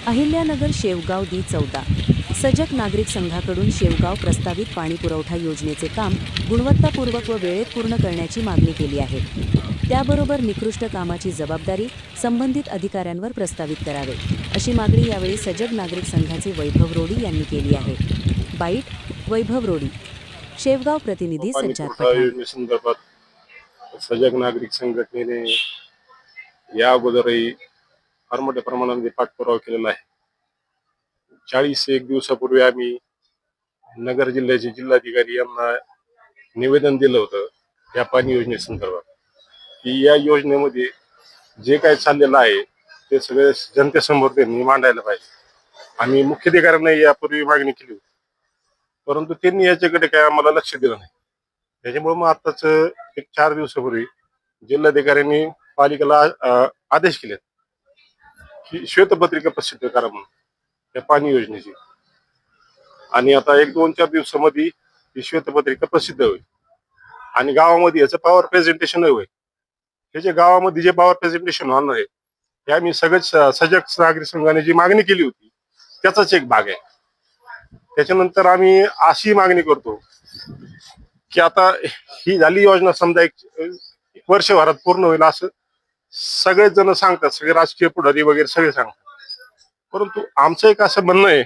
अहिल्यानगर शेवगाव दी 14 सजग नागरिक संघाकडून शेवगाव प्रस्तावित पाणीपुरवठा योजनेचे काम गुणवत्तापूर्वक व वेळेत पूर्ण करण्याची मागणी केली आहे। त्याबरोबर निकृष्ट कामाची जबाबदारी संबंधित अधिकाऱ्यांवर प्रस्तावित करावे, अशी मागणी यावेळी सजग नागरिक संघाचे वैभव रोडी यांनी केली आहे। बाईट वैभव रोडी, शेवगाव प्रतिनिधी सज्जाद पठाण। योजनेसंदर्भात सजग नागरिक संघटनेने या अगोदरही फार मोठ्या प्रमाणामध्ये पाठपुरावा केलेला आहे। 41 दिवसापूर्वी आम्ही नगर जिल्ह्याचे जिल्हाधिकारी यांना निवेदन दिलं होतं या पाणी योजनेसंदर्भात, की या योजनेमध्ये जे काही चाललेलं आहे ते सगळे जनतेसमोर त्यांनी मांडायला पाहिजे। आम्ही मुख्याधिकाऱ्यांना यापूर्वी मागणी केली होती, परंतु त्यांनी याच्याकडे काय आम्हाला लक्ष दिलं नाही। त्याच्यामुळे मग आताच 4 दिवसापूर्वी जिल्हाधिकाऱ्यांनी पालिकेला आदेश केले की श्वेतपत्रिका प्रसिद्ध करा म्हणून या पाणी योजनेची, आणि आता 1-2-4 दिवसामध्ये ही श्वेतपत्रिका प्रसिद्ध होईल आणि गावामध्ये याचं पॉवर प्रेझेंटेशन होईल। हे जे गावामध्ये जे पॉवर प्रेझेंटेशन होणार आहे हे आम्ही सगळेच सजग नागरिक संघाने जी मागणी केली होती त्याचाच एक भाग आहे। त्याच्यानंतर आम्ही अशी मागणी करतो की आता ही झाली योजना समजा एक वर्षभरात पूर्ण होईल असं सगळेच जण सांगतात, सगळे राजकीय पुढारी वगैरे सगळे सांगतात, परंतु आमचं एक असं म्हणणं आहे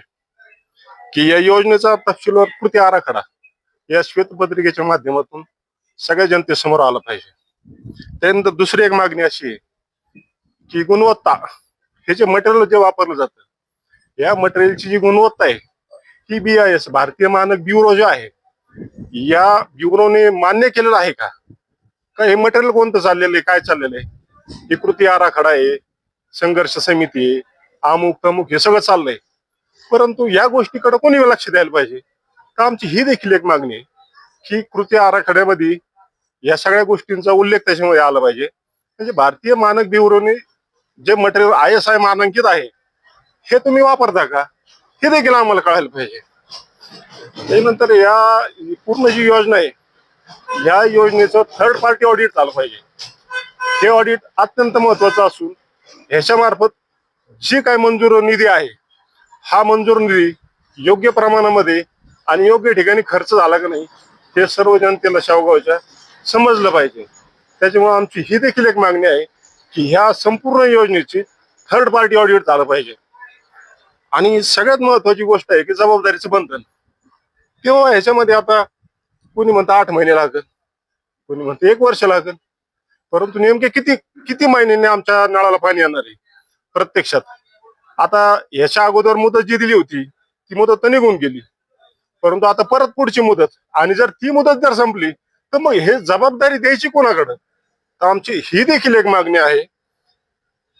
की या योजनेचा तपशीलवार कृती आराखडा या श्वेतपत्रिकेच्या माध्यमातून सगळ्या जनतेसमोर आला पाहिजे। त्यानंतर दुसरी एक मागणी अशी आहे की गुणवत्ता, हे जे मटेरियल जे वापरलं जातं या मटेरियलची जी गुणवत्ता आहे ही BIS भारतीय मानक ब्युरो जो आहे या ब्युरोने मान्य केलेलं आहे का हे मटेरियल कोणतं चाललेलं आहे, काय चाललेलं आहे, ही कृती आराखडा आहे, संघर्ष समिती आहे, अमुक तमुक हे सगळं चाललंय, परंतु या गोष्टीकडे कोणी लक्ष द्यायला पाहिजे। तर आमची ही देखील एक मागणी आहे की कृती आराखड्यामध्ये या सगळ्या गोष्टींचा उल्लेख त्याच्यामध्ये आला पाहिजे। म्हणजे भारतीय मानक ब्युरोने जे मटेरियल ISI मानांकित आहे हे तुम्ही वापरता का हे देखील आम्हाला कळायला पाहिजे। त्यानंतर या पूर्ण जी योजना आहे या योजनेचं थर्ड पार्टी ऑडिट झालं पाहिजे। हे ऑडिट अत्यंत महत्वाचं असून ह्याच्या मार्फत जी काय मंजूर निधी आहे हा मंजूर निधी योग्य प्रमाणामध्ये आणि योग्य ठिकाणी खर्च झाला का नाही हे सर्व जनतेला शेवगावच्या समजलं पाहिजे। त्याच्यामुळे आमची ही देखील एक मागणी आहे की ह्या संपूर्ण योजनेची थर्ड पार्टी ऑडिट झालं पाहिजे। आणि सगळ्यात महत्वाची गोष्ट आहे की जबाबदारीचं बंधन, किंवा ह्याच्यामध्ये आता कोणी म्हणतं 8 महिने लागेल, कोणी म्हणतं 1 वर्ष लागेल, परंतु नेमके किती किती महिन्यांनी आमच्या नळाला पाणी येणार आहे प्रत्यक्षात? आता याच्या अगोदर मुदत जी दिली होती ती मुदत तर निघून गेली, परंतु आता परत पुढची मुदत, आणि जर ती मुदत जर संपली तर मग हे जबाबदारी द्यायची कोणाकडे? तर आमची ही देखील एक मागणी आहे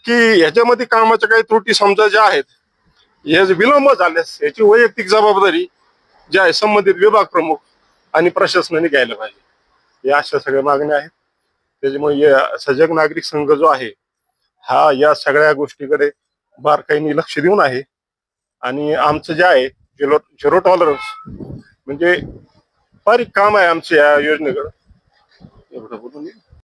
की ह्याच्यामध्ये कामाच्या काही त्रुटी समजा ज्या आहेत हे विलंब झाल्यास याची वैयक्तिक जबाबदारी जी आहे संबंधित विभाग प्रमुख आणि प्रशासनाने घ्यायला पाहिजे। या अशा सगळ्या मागण्या आहेत। त्याच्यामुळे सजग नागरिक संघ जो आहे हा या सगळ्या गोष्टीकडे बारकाईने लक्ष देऊन आहे, आणि आमचं जे आहे झिरो टॉलरन्स म्हणजे बारीक काम आहे आमच्या या योजनेकडे, एवढं बोलून